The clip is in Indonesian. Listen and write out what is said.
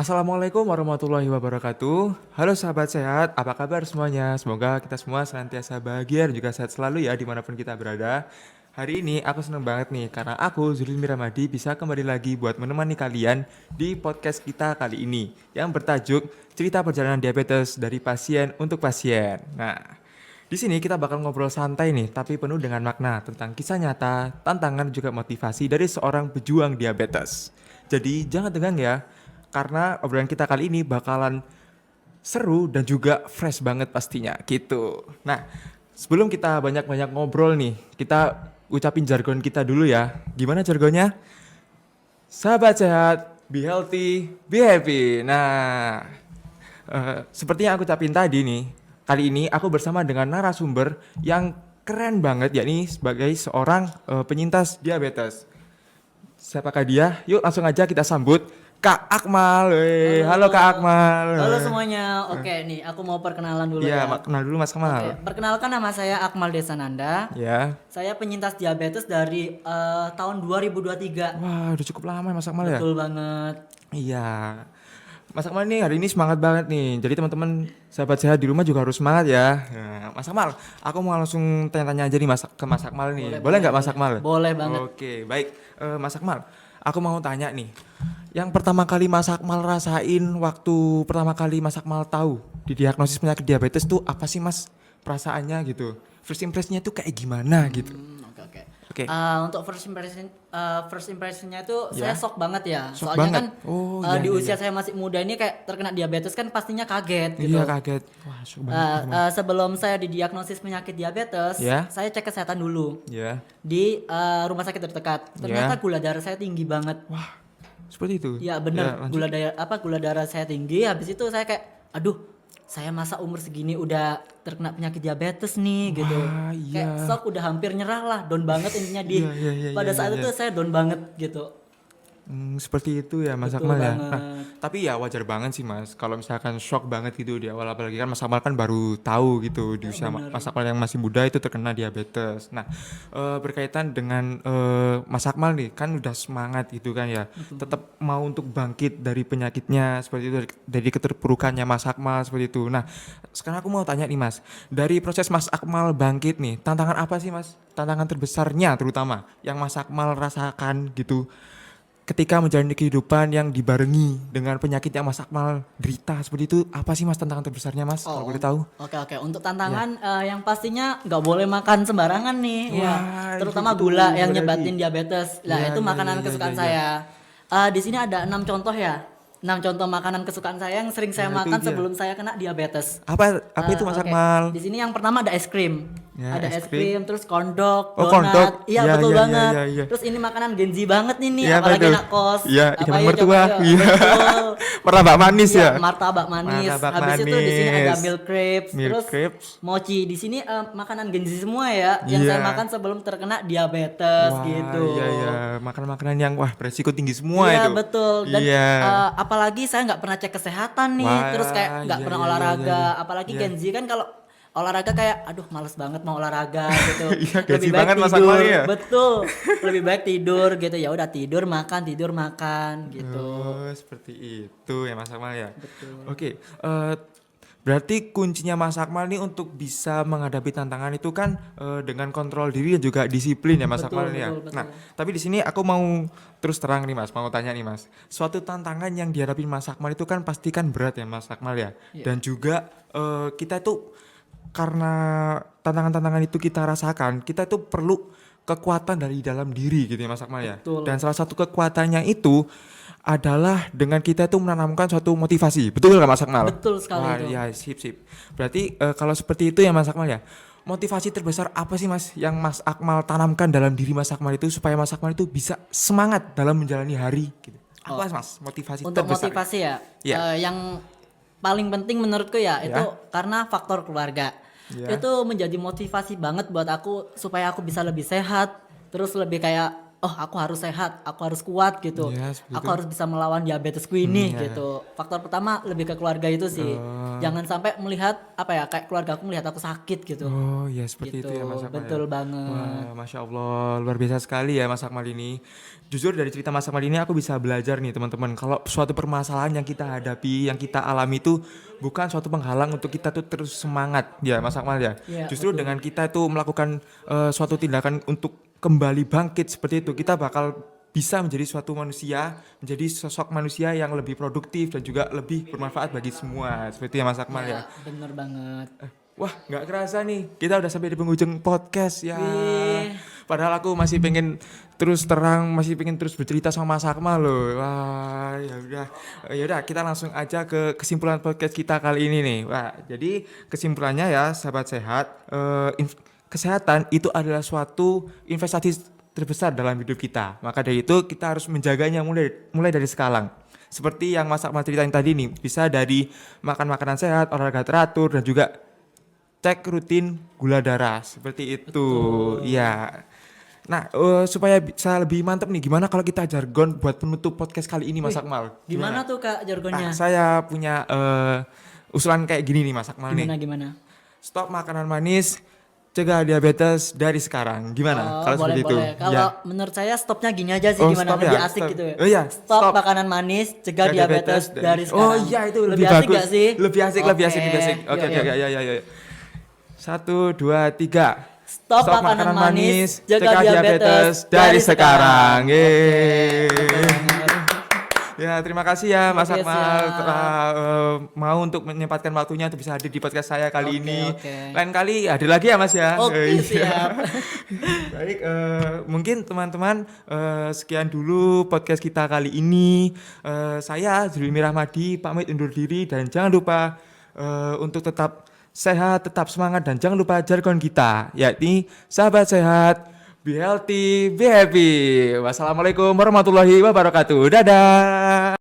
Assalamualaikum warahmatullahi wabarakatuh. Halo sahabat sehat, apa kabar semuanya? Semoga kita semua senantiasa bahagia dan juga sehat selalu ya dimanapun kita berada. Hari ini aku seneng banget nih karena aku Zulil Miramadi bisa kembali lagi buat menemani kalian di podcast kita kali ini yang bertajuk Cerita Perjalanan Diabetes dari Pasien untuk Pasien. Nah, di sini kita bakal ngobrol santai nih, tapi penuh dengan makna tentang kisah nyata, tantangan dan juga motivasi dari seorang pejuang diabetes. Jadi jangan tegang ya, karena obrolan kita kali ini bakalan seru dan juga fresh banget pastinya gitu. Nah, sebelum kita banyak-banyak ngobrol nih, kita ucapin jargon kita dulu ya. Gimana jargonnya? Sahabat sehat, be healthy, be happy. Nah, seperti yang aku ucapin tadi nih, kali ini aku bersama dengan narasumber yang keren banget, yakni sebagai seorang penyintas diabetes. Siapakah dia? Yuk langsung aja kita sambut Kak Akmal. Halo Halo, Kak Akmal. halo semuanya. Oke nih, aku mau perkenalan dulu Iya, ya. kenal dulu Mas Oke, Akmal. perkenalkan nama saya Akmal Desananda. Ya. Saya penyintas diabetes dari tahun 2023. Wah, udah cukup lama ya Mas Akmal ya? Betul banget. Iya. Mas Akmal nih hari ini semangat banget nih. Jadi teman-teman sahabat sehat di rumah juga harus semangat ya. Nah, Mas Akmal, aku mau langsung tanya-tanya aja nih ke Mas Akmal nih. Boleh nggak Mas Akmal? Boleh banget. Oke, baik. Mas Akmal, aku mau tanya nih. Yang pertama kali Mas Akmal rasain waktu pertama kali Mas Akmal tahu didiagnosis penyakit diabetes tuh apa sih Mas perasaannya gitu? First impression-nya tuh kayak gimana gitu? Oke, oke. Oke. Untuk first impressionnya itu Ya. saya shock banget ya. Shock Soalnya banget. kan Oh, iya, di iya, usia iya. saya masih muda ini kayak terkena diabetes kan pastinya kaget gitu. Iya kaget. Wah, shock banget. Sebelum saya didiagnosis penyakit diabetes, Ya. saya cek kesehatan dulu Ya. di rumah sakit terdekat. Ternyata Ya. gula darah saya tinggi banget. Wah, seperti itu. Ya bener, lanjut. gula darah saya tinggi. Habis itu saya kayak, aduh, saya masa umur segini udah terkena penyakit diabetes nih gitu. Wah, iya. Kayak shock, udah hampir nyerah lah, down banget intinya di. Iya, iya, iya, Pada iya, saat iya. itu saya down banget gitu. Seperti itu ya Mas Betul Akmal ya. banget. Nah, tapi ya wajar banget sih Mas kalau misalkan shock banget gitu di awal, apalagi kan Mas Akmal kan baru tahu gitu di usia Bener. Mas Akmal yang masih muda itu terkena diabetes. Nah, berkaitan dengan Mas Akmal nih kan udah semangat gitu kan ya. Tetap mau untuk bangkit dari penyakitnya seperti itu, dari keterpurukannya Mas Akmal seperti itu. Nah, sekarang aku mau tanya nih Mas, dari proses Mas Akmal bangkit nih, tantangan apa sih Mas? Tantangan terbesarnya terutama yang Mas Akmal rasakan gitu ketika menjalani kehidupan yang dibarengi dengan penyakit yang Mas Akmal derita seperti itu, apa sih Mas tantangan terbesarnya Mas kalau boleh tahu? Oke, oke. Untuk tantangan yang pastinya nggak boleh makan sembarangan nih, ya. Wah, Terutama itu gula yang berarti. nyebatin diabetes. Lah Ya, itu ya, makanan ya, ya, kesukaan ya, ya. saya. Di sini ada 6 contoh ya. 6 contoh makanan kesukaan saya yang sering saya Ya, itu makan dia. sebelum saya kena diabetes. Apa itu Mas Oke. Akmal? Di sini yang pertama ada es krim. Ya, Ada es es krim, terus corn dog, Oh, corn dog. donat. Iya, Ya, betul ya, ya, banget. ya, ya. Terus ini makanan Gen Z banget nih, Iya, apa apalagi itu? anak kos. Iya, Apa ikan ayo, mertua. coba, ayo. Iya. Betul. Martabak manis Iya, ya? martabak manis. Martabak Habis itu di sini ada manis. milk crepes, Milk terus crepes. mochi. Di sini makanan Gen Z semua ya, yang saya Iya. makan sebelum terkena diabetes Wah, gitu. iya ya, makanan-makanan yang wah beresiko tinggi semua Iya itu. betul. Dan Iya. apalagi saya nggak pernah cek kesehatan nih, Wah, terus kayak nggak iya, pernah iya, iya, olahraga. iya. Apalagi Iya. Gen Z kan kalau olahraga kayak, aduh males banget mau olahraga gitu. Iya, Gen Z Lebih baik banget Mas tidur, Akmal ya? betul. Lebih baik tidur gitu. Ya udah tidur makan gitu. Oh, seperti itu ya Mas Akmal ya. Betul. Oke, berarti kuncinya Mas Akmal nih untuk bisa menghadapi tantangan itu kan dengan kontrol diri dan juga disiplin ya Mas Betul, Akmal ya. betul, betul. Nah, tapi di sini aku mau terus terang nih Mas, mau tanya nih Mas. Suatu tantangan yang dihadapi Mas Akmal itu kan pasti kan berat ya Mas Akmal ya. Iya. Dan juga kita itu karena tantangan-tantangan itu kita rasakan, kita itu perlu kekuatan dari dalam diri gitu ya Mas Akmal ya. Betul. Dan salah satu kekuatannya itu adalah dengan kita itu menanamkan suatu motivasi. Betul nggak Mas Akmal? Betul sekali Wah, itu. ya sip. Berarti kalau seperti itu ya Mas Akmal ya. Motivasi terbesar apa sih Mas yang Mas Akmal tanamkan dalam diri Mas Akmal itu supaya Mas Akmal itu bisa semangat dalam menjalani hari gitu. Apa Mas motivasi Untuk terbesar? motivasi ya, Iya. yang paling penting menurutku ya itu Ya. karena faktor keluarga. Ya. Itu menjadi motivasi banget buat aku supaya aku bisa lebih sehat, terus lebih kayak oh aku harus sehat, aku harus kuat gitu. Ya, seperti Aku itu. harus bisa melawan diabetesku ini Ya. gitu. Faktor pertama lebih ke keluarga itu sih. Jangan sampai melihat kayak keluarga aku melihat aku sakit gitu. Oh ya seperti Gitu, itu ya Mas Akmal betul ya. banget. Wah, Masya Allah, luar biasa sekali ya Mas Akmal ini. Jujur dari cerita Mas Akmal ini aku bisa belajar nih teman-teman. Kalau suatu permasalahan yang kita hadapi, yang kita alami itu bukan suatu penghalang untuk kita tuh terus semangat ya Mas Akmal ya. Iya, Justru betul. dengan kita itu melakukan suatu tindakan untuk kembali bangkit seperti itu, kita bakal bisa menjadi suatu manusia, menjadi sosok manusia yang lebih produktif dan juga lebih bermanfaat bagi semua. Seperti ya Mas Akmal ya. Ya, bener banget. Wah, nggak kerasa nih, kita udah sampai di penghujung podcast ya. Wih. Padahal aku masih pengen terus terang, masih pengen terus bercerita sama Mas Akmal loh. Wah, ya udah kita langsung aja ke kesimpulan podcast kita kali ini nih. Wah, jadi kesimpulannya ya, sahabat sehat, kesehatan itu adalah suatu investasi terbesar dalam hidup kita. Maka dari itu kita harus menjaganya mulai dari sekarang. Seperti yang Mas Akmal ceritain tadi nih, bisa dari makan makanan sehat, olahraga teratur dan juga cek rutin gula darah seperti itu. Ya. Nah, supaya bisa lebih mantep nih, gimana kalau kita jargon buat penutup podcast kali ini Mas Akmal? Gimana tuh Kak jargonnya? Saya punya usulan kayak gini nih Mas Akmal nih. Gimana? Stop makanan manis, cegah diabetes dari sekarang. Gimana? Kalau boleh seperti itu. boleh. Kalau Ya. menurut saya stopnya gini aja sih, Oh, gimana stop lebih ya, asik stop. gitu ya. Oh iya, Stop stop. makanan manis, cegah diabetes dari Oh sekarang. iya itu lebih lebih asik bagus. gak sih? Lebih asik. Oke, Oke, yuk. ya. 1, 2, 3. Stop makanan manis, cegah diabetes dari sekarang. Yeay. Ya, terima kasih ya Mas Oke, Akmal siap. telah mau untuk menyempatkan waktunya untuk bisa hadir di podcast saya kali Oke, ini. oke. Lain kali hadir lagi ya Mas ya. Oke, Iya. siap. Baik, mungkin teman-teman sekian dulu podcast kita kali ini. Saya Zulmi Rahmadi pamit undur diri dan jangan lupa untuk tetap sehat, tetap semangat dan jangan lupa jargon kita yakni sahabat sehat, be healthy, be happy. Wassalamualaikum warahmatullahi wabarakatuh. Dadah.